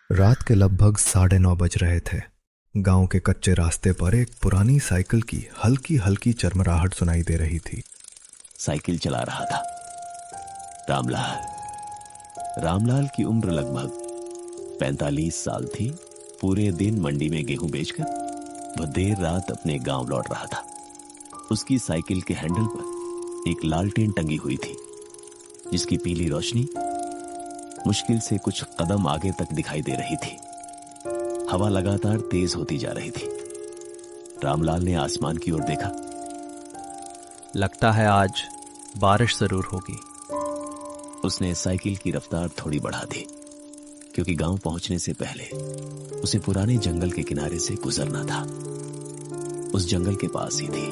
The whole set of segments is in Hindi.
रात के लगभग 9:30 बज रहे थे। गांव के कच्चे रास्ते पर एक पुरानी साइकिल की हल्की हल्की चरमराहट सुनाई दे रही थी। साइकिल चला रहा था रामलाल। रामलाल की उम्र लगभग 45 साल थी। पूरे दिन मंडी में गेहूं बेचकर वह देर रात अपने गांव लौट रहा था। उसकी साइकिल के हैंडल पर एक लालटेन टंगी हुई थी, जिसकी पीली रोशनी मुश्किल से कुछ कदम आगे तक दिखाई दे रही थी। हवा लगातार तेज होती जा रही थी। रामलाल ने आसमान की ओर देखा। लगता है आज बारिश जरूर होगी। उसने साइकिल की रफ्तार थोड़ी बढ़ा दी, क्योंकि गांव पहुंचने से पहले उसे पुराने जंगल के किनारे से गुजरना था। उस जंगल के पास ही थी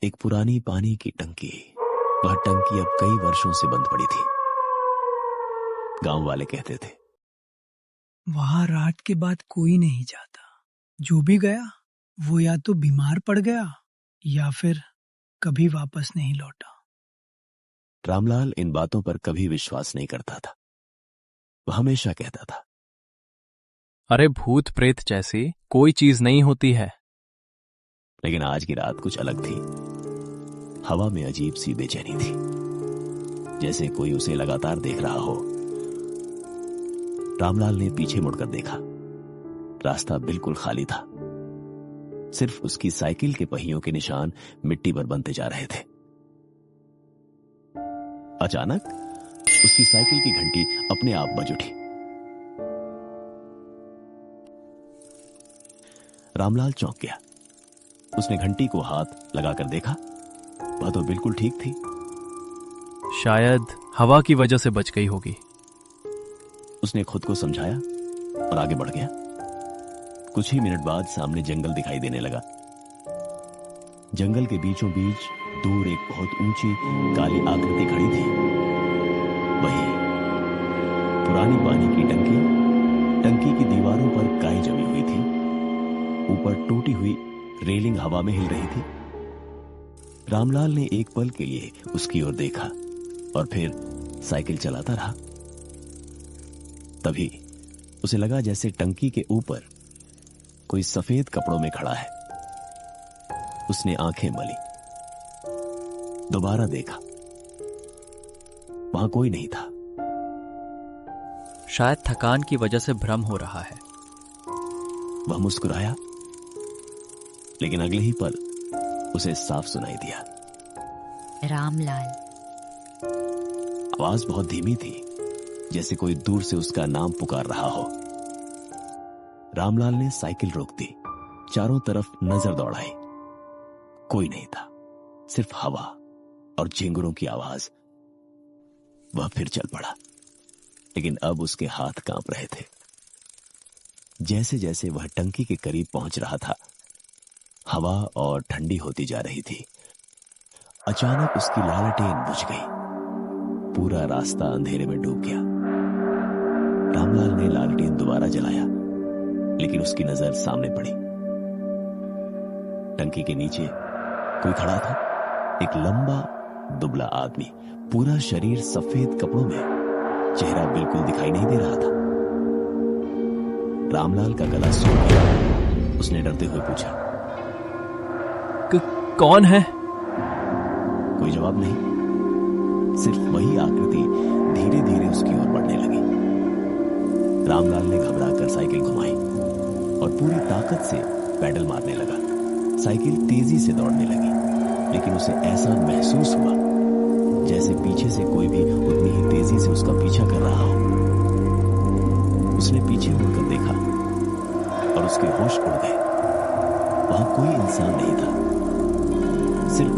एक पुरानी पानी की टंकी। वह टंकी अब कई वर्षों से बंद पड़ी थी। गांव वाले कहते थे, वहां रात के बाद कोई नहीं जाता। जो भी गया वो या तो बीमार पड़ गया या फिर कभी वापस नहीं लौटा। रामलाल इन बातों पर कभी विश्वास नहीं करता था। वह हमेशा कहता था, अरे भूत प्रेत जैसी कोई चीज नहीं होती है। लेकिन आज की रात कुछ अलग थी। हवा में अजीब सी बेचैनी थी, जैसे कोई उसे लगातार देख रहा हो। रामलाल ने पीछे मुड़कर देखा। रास्ता बिल्कुल खाली था। सिर्फ उसकी साइकिल के पहियों के निशान मिट्टी पर बनते जा रहे थे। अचानक उसकी साइकिल की घंटी अपने आप बज उठी। रामलाल चौंक गया। उसने घंटी को हाथ लगाकर देखा। वह तो बिल्कुल ठीक थी। शायद हवा की वजह से बच गई होगी। उसने खुद को समझाया और आगे बढ़ गया। कुछ ही मिनट बाद सामने जंगल दिखाई देने लगा। जंगल के बीचों बीच दूर एक बहुत ऊंची काली आकृति खड़ी थी। वही पुरानी पानी की टंकी। टंकी की दीवारों पर काई जमी हुई थी। ऊपर टूटी हुई रेलिंग हवा में हिल रही थी। रामलाल ने एक पल के लिए उसकी ओर देखा और फिर साइकिल चलाता रहा। तभी उसे लगा जैसे टंकी के ऊपर कोई सफेद कपड़ों में खड़ा है। उसने आंखें मली। दोबारा देखा। वहां कोई नहीं था। शायद थकान की वजह से भ्रम हो रहा है। वह मुस्कुराया, लेकिन अगले ही पल उसे साफ सुनाई दिया, रामलाल। आवाज बहुत धीमी थी, जैसे कोई दूर से उसका नाम पुकार रहा हो। रामलाल ने साइकिल रोक दी। चारों तरफ नजर दौड़ाई। कोई नहीं था, सिर्फ हवा और झिंगुरों की आवाज। वह फिर चल पड़ा, लेकिन अब उसके हाथ कांप रहे थे। जैसे जैसे वह टंकी के करीब पहुंच रहा था, हवा और ठंडी होती जा रही थी। अचानक उसकी लालटेन बुझ गई। पूरा रास्ता अंधेरे में डूब गया। रामलाल ने लालटेन दोबारा जलाया, लेकिन उसकी नजर सामने पड़ी। टंकी के नीचे कोई खड़ा था। एक लंबा दुबला आदमी, पूरा शरीर सफेद कपड़ों में। चेहरा बिल्कुल दिखाई नहीं दे रहा था। रामलाल का गला सूख गया। उसने डरते हुए पूछा, कौन है? कोई जवाब नहीं। सिर्फ वही आकृति धीरे धीरे उसकी ओर बढ़ने लगी। रामलाल ने घबराकर साइकिल घुमाई और पूरी ताकत से पैडल मारने लगा। साइकिल तेजी से दौड़ने लगी, लेकिन उसे ऐसा महसूस हुआ जैसे पीछे से कोई भी उतनी ही तेजी से उसका पीछा कर रहा हो। उसने पीछे मुड़कर देखा और उसके होश उड़ गए। वहां कोई इंसान नहीं था। सिर्फ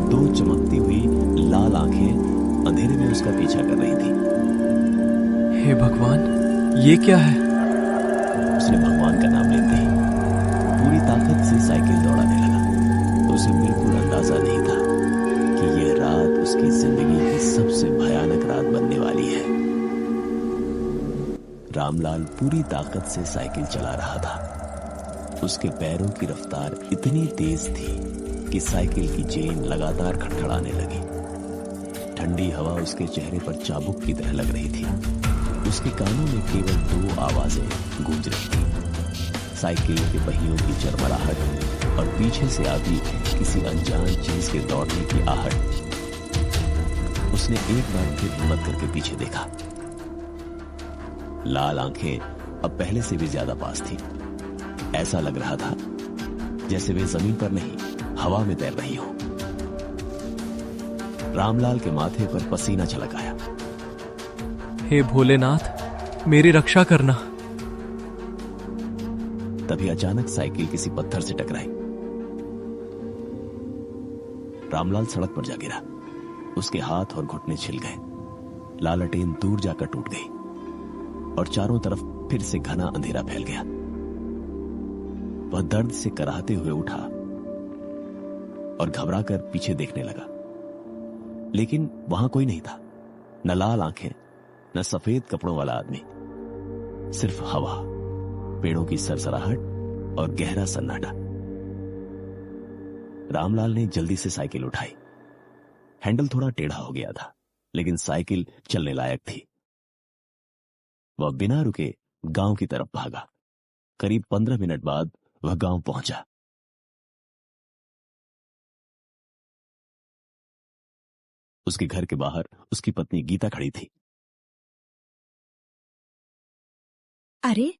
दो चमकती हुई लाल आंखें अंधेरे में उसका पीछा कर रही थी। हे भगवान, ये क्या है? उसने भगवान का नाम लेते ही पूरी ताकत से साइकिल दौड़ाने लगा। उसे बिल्कुल अंदाजा नहीं था कि यह रात उसकी जिंदगी की सबसे भयानक रात बनने वाली है। रामलाल पूरी ताकत से साइकिल चला रहा था। उसके पैरों की रफ्तार इतनी तेज थी कि साइकिल की चेन लगातार खड़खड़ाने लगी। ठंडी हवा उसके चेहरे पर चाबुक की तरह लग रही थी। उसके कानों में केवल दो आवाजें गूंज रही थी, साइकिल के पहियों की चरमराहट और पीछे से आती किसी अनजान चीज के दौड़ने की आहट। उसने एक बार फिर हिम्मत करके पीछे देखा। लाल आंखें अब पहले से भी ज्यादा पास थी। ऐसा लग रहा था जैसे वे जमीन पर नहीं, हवा में तैर रही हो। रामलाल के माथे पर पसीना छलक आया। हे भोलेनाथ, मेरी रक्षा करना। तभी अचानक साइकिल किसी पत्थर से टकराई। रामलाल सड़क पर जा गिरा। उसके हाथ और घुटने छिल गए। लालटेन दूर जाकर टूट गई और चारों तरफ फिर से घना अंधेरा फैल गया। वह दर्द से कराहते हुए उठा और घबराकर पीछे देखने लगा, लेकिन वहां कोई नहीं था। न लाल आंखें, न सफेद कपड़ों वाला आदमी, सिर्फ हवा, पेड़ों की सरसराहट और गहरा सन्नाटा। रामलाल ने जल्दी से साइकिल उठाई। हैंडल थोड़ा टेढ़ा हो गया था, लेकिन साइकिल चलने लायक थी। वह बिना रुके गांव की तरफ भागा। करीब 15 मिनट बाद वह गांव पहुंचा। उसके घर के बाहर उसकी पत्नी गीता खड़ी थी। अरे,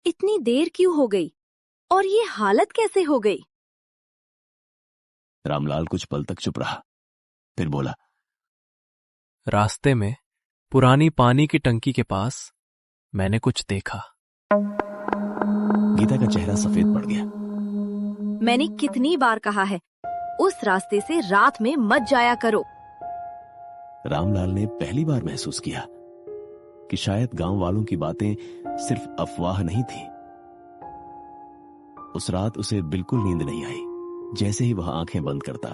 इतनी देर क्यों हो गई और ये हालत कैसे हो गई? रामलाल कुछ पल तक चुप रहा, फिर बोला, रास्ते में पुरानी पानी की टंकी के पास मैंने कुछ देखा। गीता का चेहरा सफेद पड़ गया। मैंने कितनी बार कहा है, उस रास्ते से रात में मत जाया करो। रामलाल ने पहली बार महसूस किया कि शायद गांव वालों की बातें सिर्फ अफवाह नहीं थी। उस रात उसे बिल्कुल नींद नहीं आई। जैसे ही वह आंखें बंद करता,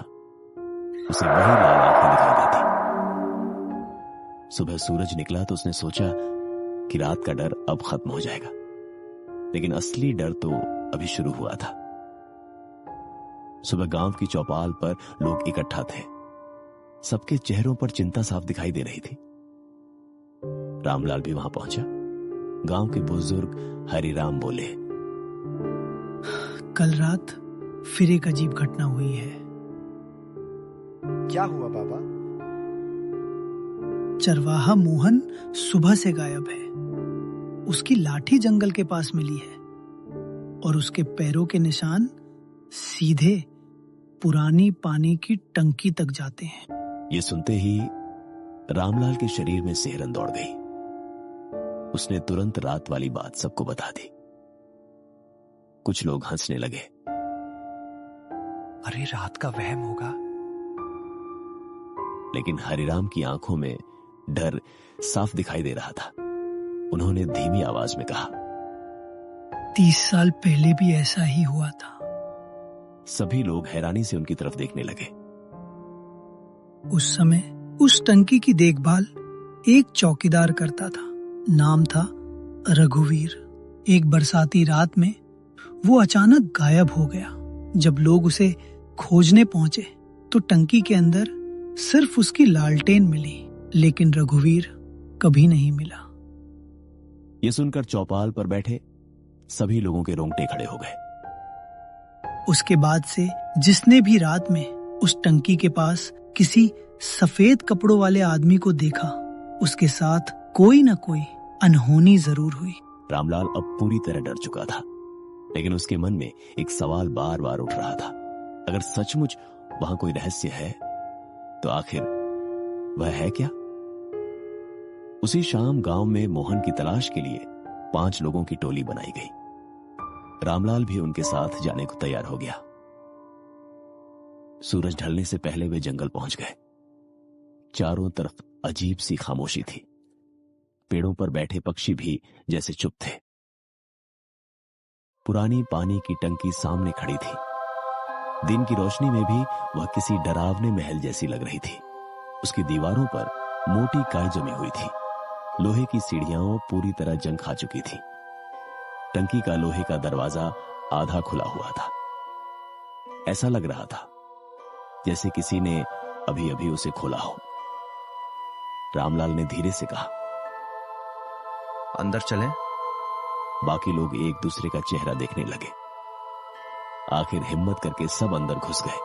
उसे वही लाल आंखें दिखाई देती। सुबह सूरज निकला तो उसने सोचा कि रात का डर अब खत्म हो जाएगा, लेकिन असली डर तो अभी शुरू हुआ था। सुबह गांव की चौपाल पर लोग इकट्ठा थे। सबके चेहरों पर चिंता साफ दिखाई दे रही थी। रामलाल भी वहां पहुंचा। गांव के बुजुर्ग हरिराम बोले, कल रात फिर एक अजीब घटना हुई है। क्या हुआ बाबा? चरवाहा मोहन सुबह से गायब है। उसकी लाठी जंगल के पास मिली है और उसके पैरों के निशान सीधे पुरानी पानी की टंकी तक जाते हैं। ये सुनते ही रामलाल के शरीर में सिहरन दौड़ गई। उसने तुरंत रात वाली बात सबको बता दी। कुछ लोग हंसने लगे। अरे, रात का वहम होगा। लेकिन हरिराम की आंखों में डर साफ दिखाई दे रहा था। उन्होंने धीमी आवाज में कहा, 30 साल पहले भी ऐसा ही हुआ था। सभी लोग हैरानी से उनकी तरफ देखने लगे। उस समय उस टंकी की देखभाल एक चौकीदार करता था। नाम था रघुवीर। एक बरसाती रात में वो अचानक गायब हो गया। जब लोग उसे खोजने पहुंचे तो टंकी के अंदर सिर्फ उसकी लालटेन मिली, लेकिन रघुवीर कभी नहीं मिला। ये सुनकर चौपाल पर बैठे सभी लोगों के रोंगटे खड़े हो गए। उसके बाद से जिसने भी रात में उस टंकी के पास किसी सफेद कपड़ों वाले आदमी को देखा, उसके साथ कोई न कोई अनहोनी जरूर हुई। रामलाल अब पूरी तरह डर चुका था, लेकिन उसके मन में एक सवाल बार बार उठ रहा था। अगर सचमुच वहां कोई रहस्य है तो आखिर वह है क्या? उसी शाम गांव में मोहन की तलाश के लिए 5 लोगों की टोली बनाई गई। रामलाल भी उनके साथ जाने को तैयार हो गया। सूरज ढलने से पहले वे जंगल पहुंच गए। चारों तरफ अजीब सी खामोशी थी। पेड़ों पर बैठे पक्षी भी जैसे चुप थे। पुरानी पानी की टंकी सामने खड़ी थी। दिन की रोशनी में भी वह किसी डरावने महल जैसी लग रही थी। उसकी दीवारों पर मोटी काई जमी हुई थी। लोहे की सीढ़ियां पूरी तरह जंग खा चुकी थी। टंकी का लोहे का दरवाजा आधा खुला हुआ था। ऐसा लग रहा था जैसे किसी ने अभी अभी उसे खोला हो। रामलाल ने धीरे से कहा, अंदर चलें? बाकी लोग एक दूसरे का चेहरा देखने लगे। आखिर हिम्मत करके सब अंदर घुस गए।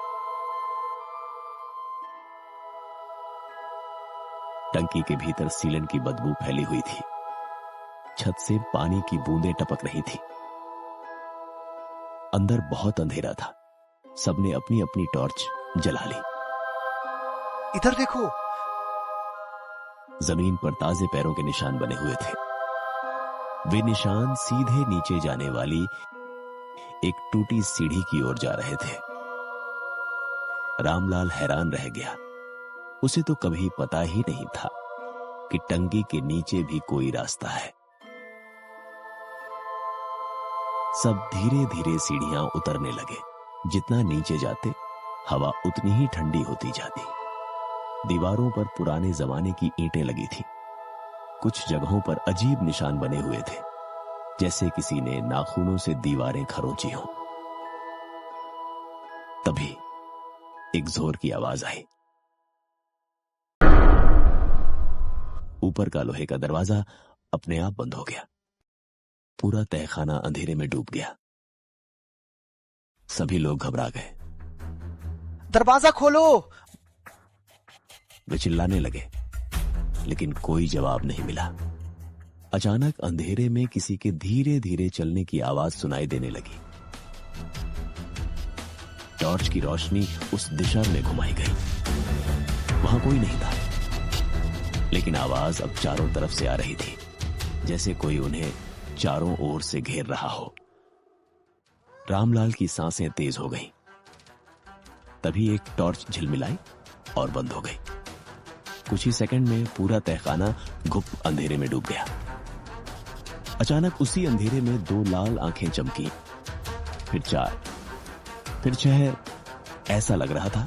टंकी के भीतर सीलन की बदबू फैली हुई थी। छत से पानी की बूंदें टपक रही थी। अंदर बहुत अंधेरा था। सबने अपनी अपनी टॉर्च जला ली। इधर देखो। जमीन पर ताजे पैरों के निशान बने हुए थे। वे निशान सीधे नीचे जाने वाली एक टूटी सीढ़ी की ओर जा रहे थे। रामलाल हैरान रह गया। उसे तो कभी पता ही नहीं था कि टंकी के नीचे भी कोई रास्ता है। सब धीरे धीरे सीढ़ियां उतरने लगे। जितना नीचे जाते हवा उतनी ही ठंडी होती जाती। दीवारों पर पुराने जमाने की ईंटें लगी थी। कुछ जगहों पर अजीब निशान बने हुए थे, जैसे किसी ने नाखूनों से दीवारें खरोंची हों। तभी एक जोर की आवाज आई। ऊपर का लोहे का दरवाजा अपने आप बंद हो गया। पूरा तहखाना अंधेरे में डूब गया। सभी लोग घबरा गए। दरवाजा खोलो! वे चिल्लाने लगे, लेकिन कोई जवाब नहीं मिला। अचानक अंधेरे में किसी के धीरे धीरे चलने की आवाज सुनाई देने लगी। टॉर्च की रोशनी उस दिशा में घुमाई गई। वहां कोई नहीं था, लेकिन आवाज अब चारों तरफ से आ रही थी, जैसे कोई उन्हें चारों ओर से घेर रहा हो। रामलाल की सांसें तेज हो गईं। तभी एक टॉर्च झिलमिलाई और बंद हो गई। कुछ ही सेकंड में पूरा तहखाना गुप्त अंधेरे में डूब गया। अचानक उसी अंधेरे में 2 लाल आंखें चमकी, फिर 4, फिर 6। ऐसा लग रहा था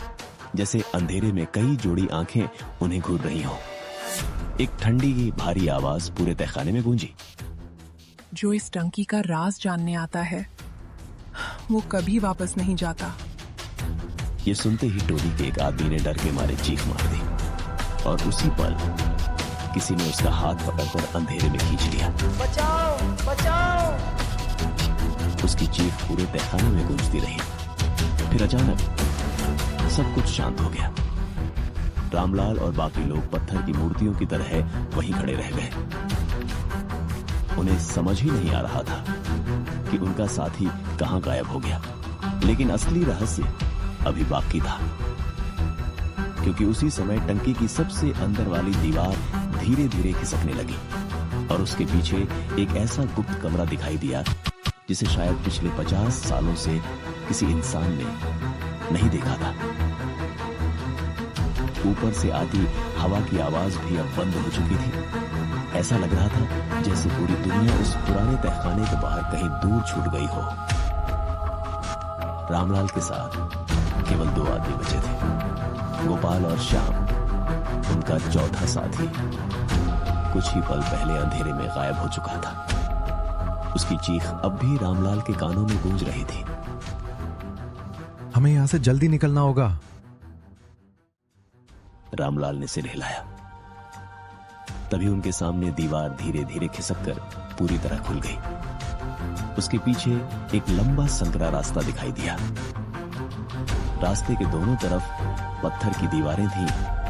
जैसे अंधेरे में कई जोड़ी आंखें उन्हें घूर रही हों। एक ठंडी भारी आवाज पूरे तहखाने में गूंजी। जो इस टंकी का राज जानने आता है वो कभी वापस नहीं जाता। ये सुनते ही टोली के एक आदमी ने डर के मारे चीख मार दी, और उसी पल किसी ने उसका हाथ पकड़कर अंधेरे में खींच लिया। बचाओ! बचाओ! उसकी चीख पूरे तहखाने में गूंजती रही। फिर अचानक सब कुछ शांत हो गया। रामलाल और बाकी लोग पत्थर की मूर्तियों की तरह वहीं खड़े रह गए। उन्हें समझ ही नहीं आ रहा था कि उनका साथी कहां गायब हो गया। लेकिन असली रहस्य अभी बाकी था, क्योंकि उसी समय टंकी की सबसे अंदर वाली दीवार धीरे धीरे खिसकने लगी, और उसके पीछे एक ऐसा गुप्त कमरा दिखाई दिया जिसे शायद पिछले 50 सालों से किसी इंसान ने नहीं देखा था। ऊपर से आती हवा की आवाज भी अब बंद हो चुकी थी। ऐसा लग रहा था जैसे पूरी दुनिया उस पुराने तहखाने के बाहर कहीं दूर छूट गई हो। रामलाल के साथ केवल 2 आदमी बचे थे, गोपाल और श्याम, उनका चौथा साथी। कुछ ही पल पहले अंधेरे में गायब हो चुका था। उसकी चीख अब भी रामलाल के कानों में गूंज रही थी। हमें यहां से जल्दी निकलना होगा। रामलाल ने सिर हिलाया। तभी उनके सामने दीवार धीरे धीरे खिसककर पूरी तरह खुल गई। उसके पीछे एक लंबा संकरा रास्ता दिखाई दिया। रास्ते के दोनों तरफ पत्थर की दीवारें थीं।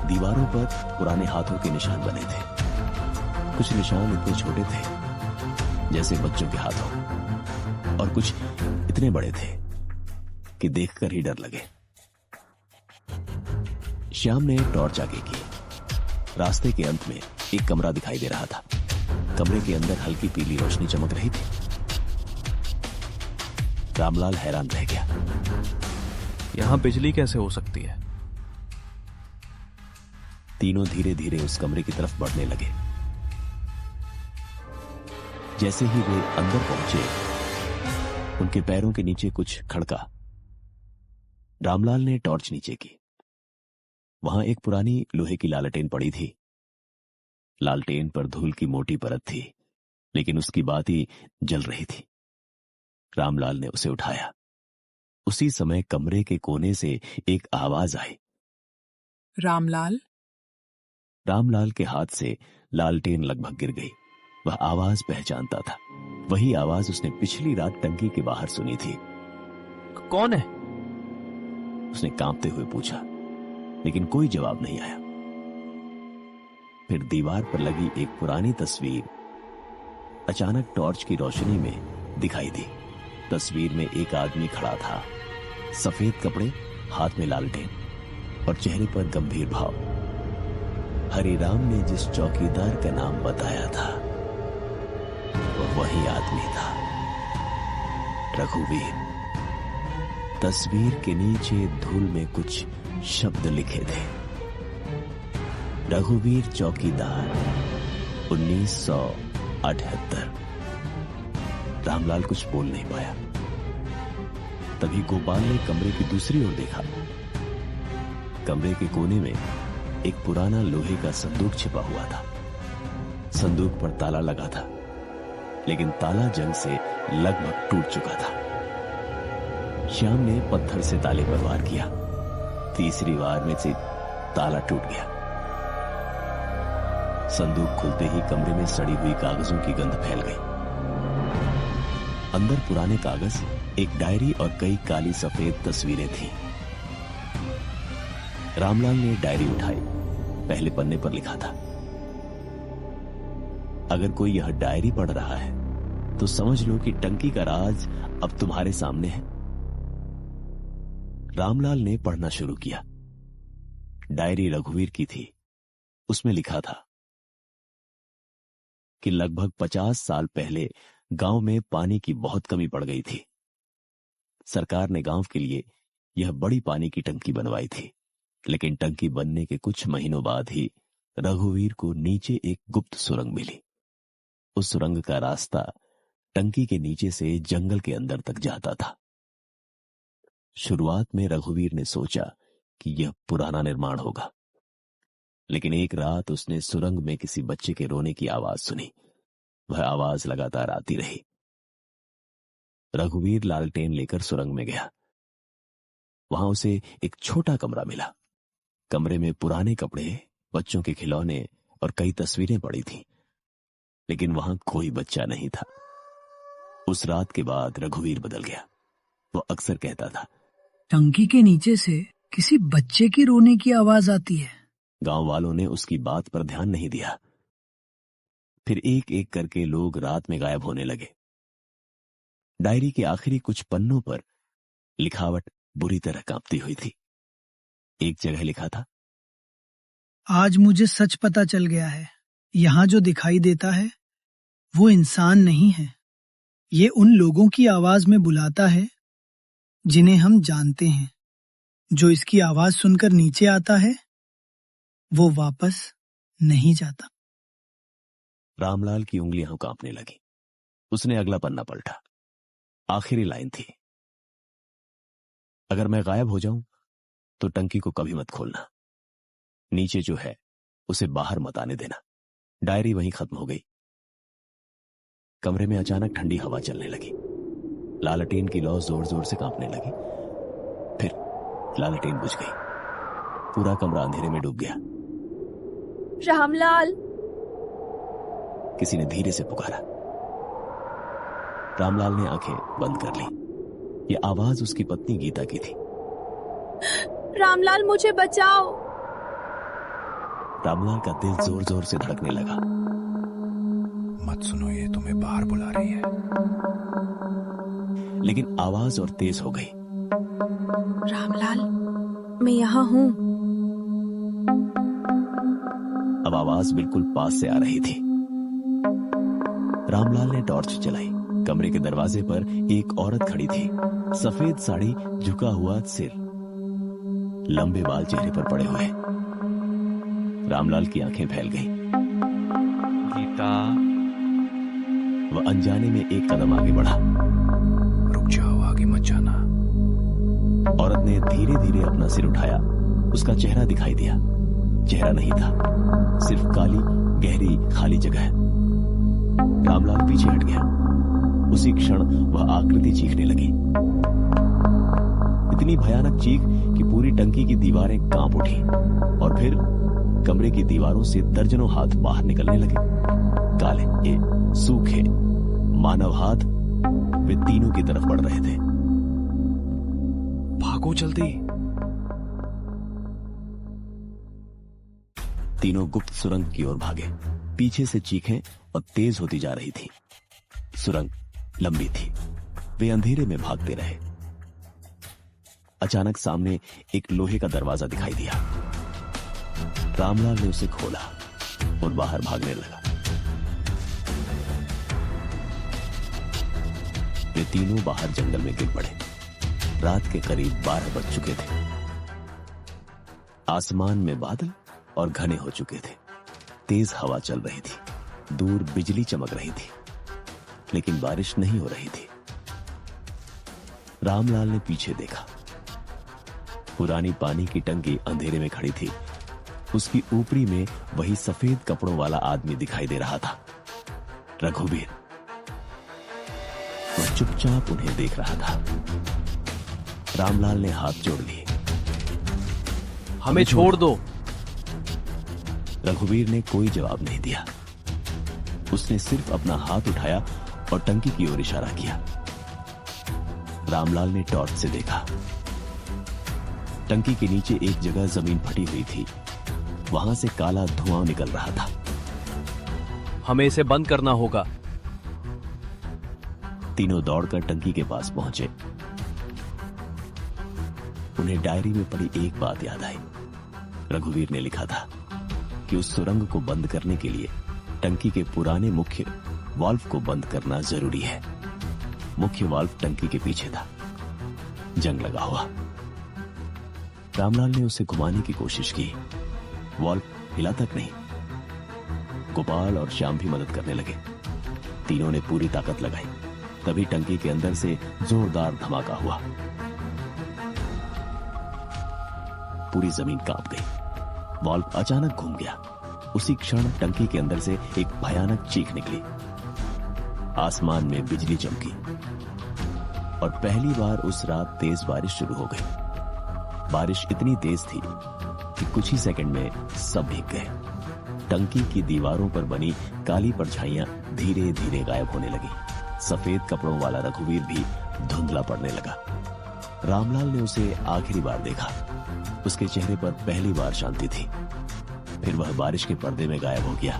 दीवारों पर पुराने हाथों के निशान बने थे। कुछ निशान इतने छोटे थे जैसे बच्चों के हाथों, और कुछ इतने बड़े थे कि देखकर ही डर लगे। श्याम ने टॉर्च आगे की। रास्ते के अंत में एक कमरा दिखाई दे रहा था। कमरे के अंदर हल्की पीली रोशनी चमक रही थी। रामलाल हैरान रह गया। यहां बिजली कैसे हो सकती है? तीनों धीरे धीरे उस कमरे की तरफ बढ़ने लगे। जैसे ही वे अंदर पहुंचे, उनके पैरों के नीचे कुछ खड़का। रामलाल ने टॉर्च नीचे की। वहां एक पुरानी लोहे की लालटेन पड़ी थी। लालटेन पर धूल की मोटी परत थी, लेकिन उसकी बाती जल रही थी। रामलाल ने उसे उठाया। उसी समय कमरे के कोने से एक आवाज आई, रामलाल। रामलाल के हाथ से लालटेन लगभग गिर गई। वह आवाज पहचानता था। वही आवाज उसने पिछली रात टंकी के बाहर सुनी थी। कौन है? उसने कांपते हुए पूछा, लेकिन कोई जवाब नहीं आया। फिर दीवार पर लगी एक पुरानी तस्वीर अचानक टॉर्च की रोशनी में दिखाई दी। तस्वीर में एक आदमी खड़ा था, सफेद कपड़े, हाथ में लालटेन और चेहरे पर गंभीर भाव। हरिराम ने जिस चौकीदार का नाम बताया था वह वही आदमी था, रघुवीर। तस्वीर के नीचे धूल में कुछ शब्द लिखे थे, रघुवीर चौकीदार 1978। रामलाल कुछ बोल नहीं पाया। तभी गोपाल ने कमरे की दूसरी ओर देखा। कमरे के कोने में एक पुराना लोहे का संदूक छिपा हुआ था। संदूक पर ताला लगा था, लेकिन ताला जंग से लगभग टूट चुका था। श्याम ने पत्थर से ताले पर वार किया। तीसरी वार में से ताला टूट गया। संदूक खुलते ही कमरे में सड़ी हुई कागजों की गंध फैल गई। अंदर पुराने कागज, एक डायरी और कई काली सफेद तस्वीरें थीं। रामलाल ने डायरी उठाई। पहले पन्ने पर लिखा था, अगर कोई यह डायरी पढ़ रहा है तो समझ लो कि टंकी का राज अब तुम्हारे सामने है। रामलाल ने पढ़ना शुरू किया। डायरी रघुवीर की थी। उसमें लिखा था कि लगभग 50 साल पहले गांव में पानी की बहुत कमी पड़ गई थी। सरकार ने गांव के लिए यह बड़ी पानी की टंकी बनवाई थी, लेकिन टंकी बनने के कुछ महीनों बाद ही रघुवीर को नीचे एक गुप्त सुरंग मिली। उस सुरंग का रास्ता टंकी के नीचे से जंगल के अंदर तक जाता था। शुरुआत में रघुवीर ने सोचा कि यह पुराना निर्माण होगा, लेकिन एक रात उसने सुरंग में किसी बच्चे के रोने की आवाज सुनी। वह आवाज लगातार आती रही। रघुवीर लालटेन लेकर सुरंग में गया। वहां उसे एक छोटा कमरा मिला। कमरे में पुराने कपड़े, बच्चों के खिलौने और कई तस्वीरें पड़ी थीं, लेकिन वहां कोई बच्चा नहीं था। उस रात के बाद रघुवीर बदल गया। वो अक्सर कहता था, टंकी के नीचे से किसी बच्चे की रोने की आवाज आती है। गांव वालों ने उसकी बात पर ध्यान नहीं दिया। फिर एक एक करके लोग रात में गायब होने लगे। डायरी के आखिरी कुछ पन्नों पर लिखावट बुरी तरह कांपती हुई थी। एक जगह लिखा था, आज मुझे सच पता चल गया है, यहाँ जो दिखाई देता है वो इंसान नहीं है। ये उन लोगों की आवाज में बुलाता है जिन्हें हम जानते हैं। जो इसकी आवाज सुनकर नीचे आता है वो वापस नहीं जाता। रामलाल की उंगलियां कांपने लगी। उसने अगला पन्ना पलटा। आखिरी लाइन थी, अगर मैं गायब हो जाऊं तो टंकी को कभी मत खोलना। नीचे जो है उसे बाहर मत आने देना। डायरी वहीं खत्म हो गई। कमरे में अचानक ठंडी हवा चलने लगी। लालटेन की लौ जोर जोर से कांपने लगी। फिर लालटेन बुझ गई। पूरा कमरा अंधेरे में डूब गया। रामलाल, किसी ने धीरे से पुकारा। रामलाल ने आंखें बंद कर ली। यह आवाज उसकी पत्नी गीता की थी। रामलाल मुझे बचाओ। रामलाल का दिल जोर जोर से धड़कने लगा। मत सुनो, ये तुम्हें बाहर बुला रही है। लेकिन आवाज और तेज हो गई। रामलाल, मैं यहाँ हूँ। अब आवाज बिल्कुल पास से आ रही थी। रामलाल ने टॉर्च जलाई। कमरे के दरवाजे पर एक औरत खड़ी थी। सफेद साड़ी, झुका हुआ सिर, लंबे बाल चेहरे पर पड़े हुए। रामलाल की आंखें फैल गईं। गीता। वह अनजाने में एक कदम आगे बढ़ा। रुक जाओ, आगे मत जाना। औरत ने धीरे धीरे अपना सिर उठाया। उसका चेहरा दिखाई दिया। चेहरा नहीं था, सिर्फ काली गहरी खाली जगह। रामलाल पीछे हट गया। उसी क्षण वह आकृति चीखने लगी। इतनी भयानक चीख कि पूरी टंकी की दीवारें कांप उठी। और फिर कमरे की दीवारों से दर्जनों हाथ बाहर निकलने लगे। काले, सूखे मानव हाथ वे तीनों की तरफ बढ़ रहे थे। भागो जल्दी। तीनों गुप्त सुरंग की ओर भागे। पीछे से चीखें और तेज होती जा रही थी। सुरंग लंबी थी। वे अंधेरे में भागते रहे। अचानक सामने एक लोहे का दरवाजा दिखाई दिया। रामलाल ने उसे खोला और बाहर भागने लगा। वे तीनों बाहर जंगल में गिर पड़े। रात के करीब 12 बज चुके थे। आसमान में बादल और घने हो चुके थे। तेज हवा चल रही थी। दूर बिजली चमक रही थी, लेकिन बारिश नहीं हो रही थी। रामलाल ने पीछे देखा। पुरानी पानी की टंकी अंधेरे में खड़ी थी। उसकी ऊपरी में वही सफेद कपड़ों वाला आदमी दिखाई दे रहा था, रघुवीर। वह चुपचाप उन्हें देख रहा था। रामलाल ने हाथ जोड़ लिए। हमें छोड़ दो। रघुवीर ने कोई जवाब नहीं दिया। उसने सिर्फ अपना हाथ उठाया और टंकी की ओर इशारा किया। रामलाल ने टॉर्च से देखा। टंकी के नीचे एक जगह जमीन फटी हुई थी। वहां से काला धुआं निकल रहा था। हमें इसे बंद करना होगा। तीनों दौड़कर टंकी के पास पहुंचे। उन्हें डायरी में पड़ी एक बात याद आई। रघुवीर ने लिखा था कि उस सुरंग को बंद करने के लिए टंकी के पुराने मुख्य वाल्व को बंद करना जरूरी है। मुख्य वाल्व टंकी के पीछे था, जंग लगा हुआ। रामलाल ने उसे घुमाने की कोशिश की। वाल्व हिला तक नहीं। गोपाल और श्याम भी मदद करने लगे। तीनों ने पूरी ताकत लगाई। तभी टंकी के अंदर से जोरदार धमाका हुआ। पूरी जमीन कांप गई। वाल्व अचानक घूम गया। उसी क्षण टंकी के अंदर से एक भयानक चीख निकली। आसमान में बिजली चमकी और पहली बार उस रात तेज बारिश शुरू हो गई। बारिश इतनी तेज थी कि कुछ ही सेकंड में सब भीग गए। टंकी की दीवारों पर बनी काली परछाइयां धीरे धीरे गायब होने लगी। सफेद कपड़ों वाला रघुवीर भी धुंधला पड़ने लगा। रामलाल ने उसे आखिरी बार देखा। उसके चेहरे पर पहली बार शांति थी। फिर वह बारिश के पर्दे में गायब हो गया।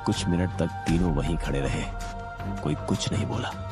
कुछ मिनट तक तीनों वहीं खड़े रहे। कोई कुछ नहीं बोला।